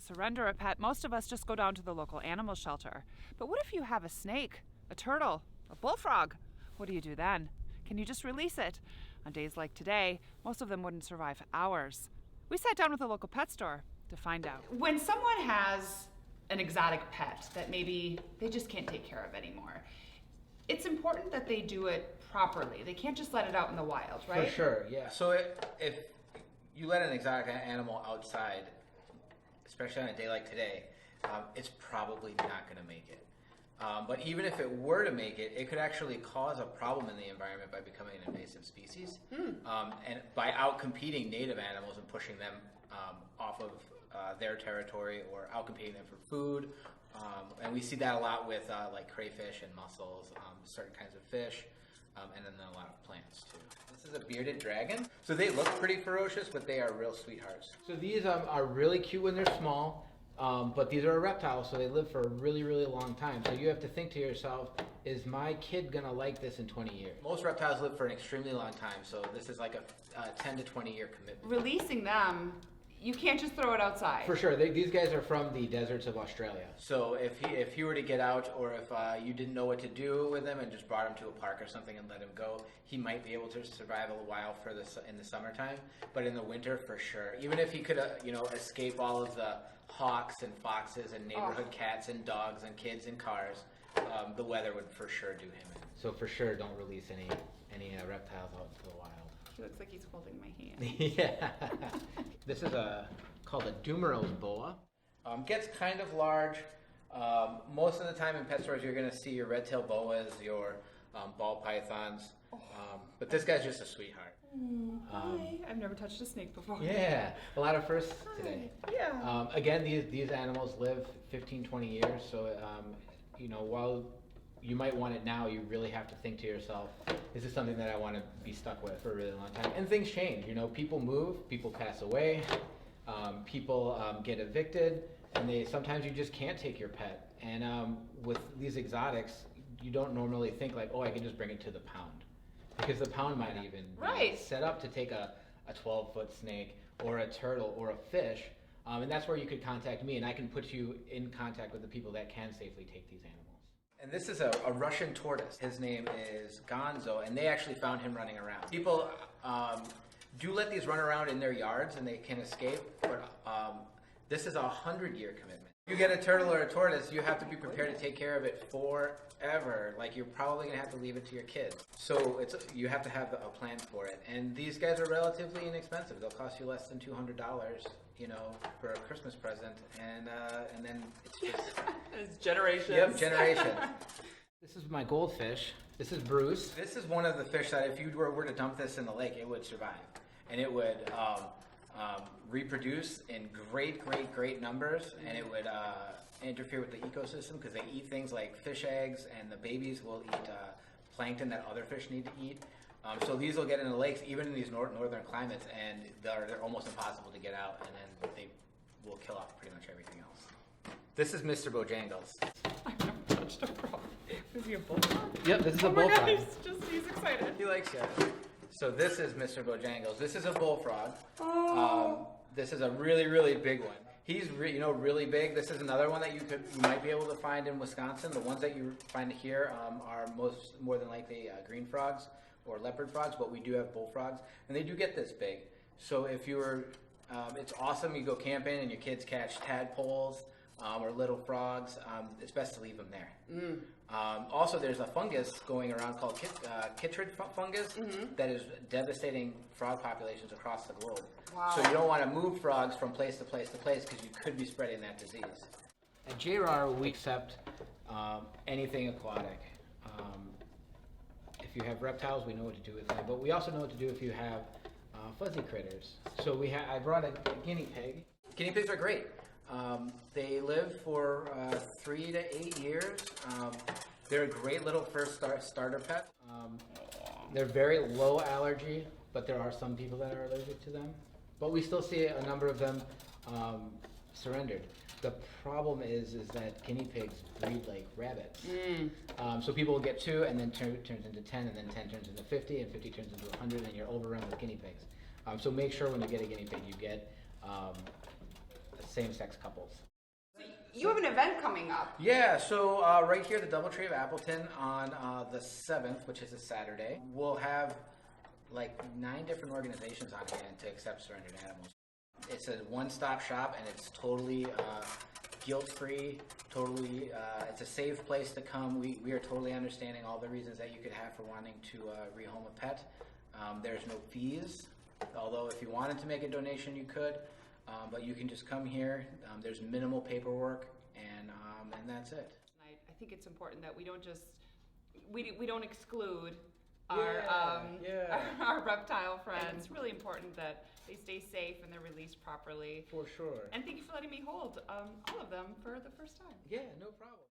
surrender a pet, most of us just go down to the local animal shelter. But what if you have a snake, a turtle, a bullfrog? What do you do then? Can you just release it? On days like today, most of them wouldn't survive hours. We sat down with a local pet store to find out. When someone has an exotic pet that maybe they just can't take care of anymore, it's important that they do it properly. They can't just let it out in the wild, right? For sure, yeah. So if you let an exotic animal outside, especially on a day like today, it's probably not going to make it. But even if it were to make it, it could actually cause a problem in the environment by becoming an invasive species, and by outcompeting native animals and pushing them off of their territory or outcompeting them for food. And we see that a lot with like crayfish and mussels, certain kinds of fish, and then a lot of plants too. This is a bearded dragon. So they look pretty ferocious, but they are real sweethearts. So these are really cute when they're small. But these are a reptile, so they live for a really, really long time. So you have to think to yourself, is my kid going to like this in 20 years? Most reptiles live for an extremely long time, so this is like a 10 to 20 year commitment. Releasing them, you can't just throw it outside. For sure. These guys are from the deserts of Australia. So if he were to get out, or if you didn't know what to do with him and just brought him to a park or something and let him go, he might be able to survive a while in the summertime. But in the winter, for sure. Even if he could, escape all of the hawks and foxes and neighborhood cats and dogs and kids and cars, the weather would for sure do him in. So for sure, don't release any reptiles out into the wild. He looks like he's holding my hand. Yeah. This is called a Dumeros boa. Gets kind of large. Most of the time in pet stores, you're going to see your red-tailed boas, your ball pythons. But this guy's just a sweetheart. Hi. I've never touched a snake before. Yeah, a lot of firsts today. Yeah. Again, these animals live 15, 20 years, so while you might want it now, you really have to think to yourself, is this something that I want to be stuck with for a really long time? And things change. People move, people pass away, people get evicted, and sometimes you just can't take your pet. And with these exotics, you don't normally think like, oh, I can just bring it to the pound. Because the pound might even be set up to take a 12-foot snake or a turtle or a fish, and that's where you could contact me, and I can put you in contact with the people that can safely take these animals. And this is a Russian tortoise. His name is Gonzo, and they actually found him running around. People do let these run around in their yards, and they can escape, but this is a 100-year commitment. If you get a turtle or a tortoise, you have to be prepared to take care of it forever. Like, you're probably going to have to leave it to your kids. So you have to have a plan for it. And these guys are relatively inexpensive. They'll cost you less than $200, for a Christmas present. And then it's just... It's generations. Yep, generations. This is my goldfish. This is Bruce. This is one of the fish that if you were to dump this in the lake, it would survive. And it would reproduce in great numbers, and it would interfere with the ecosystem because they eat things like fish eggs, and the babies will eat plankton that other fish need to eat. So these will get into the lakes, even in these northern climates, and they're almost impossible to get out, and then they will kill off pretty much everything else. This is Mr. Bojangles. I've never touched a frog. Is he a bullfrog? Yep, this is a bullfrog. bullfrog. He's excited. He likes you. So this is Mr. Bojangles. This is a bullfrog. This is a really big one. He's really big. This is another one that you might be able to find in Wisconsin. The ones that you find here are more than likely green frogs or leopard frogs, but we do have bullfrogs, and they do get this big. So if it's awesome. You go camping and your kids catch tadpoles or little frogs. It's best to leave them there. Also, there's a fungus going around called chytrid fungus that is devastating frog populations across the globe. Wow. So you don't want to move frogs from place to place because you could be spreading that disease. At JRAR, we accept anything aquatic. If you have reptiles, we know what to do with them, but we also know what to do if you have fuzzy critters. So I brought a guinea pig. Guinea pigs are great. They live for 3 to 8 years. They're a great little first starter pet. They're very low allergy, but there are some people that are allergic to them. But we still see a number of them surrendered. The problem is that guinea pigs breed like rabbits. So people will get 2, and then turns into 10, and then 10 turns into 50, and 50 turns into 100, and you're overrun with guinea pigs. So make sure when you get a guinea pig, you get a same-sex couples. You have an event coming up. Yeah, so right here at the Doubletree of Appleton on the 7th, which is a Saturday, we'll have like 9 different organizations on hand to accept surrendered animals. It's a one-stop shop, and it's totally guilt-free, totally, it's a safe place to come. We are totally understanding all the reasons that you could have for wanting to rehome a pet. There's no fees, although if you wanted to make a donation, you could. But you can just come here. There's minimal paperwork, and that's it. I think it's important that we don't just we don't exclude our our reptile friends. It's really important that they stay safe and they're released properly. For sure. And thank you for letting me hold all of them for the first time. Yeah, no problem.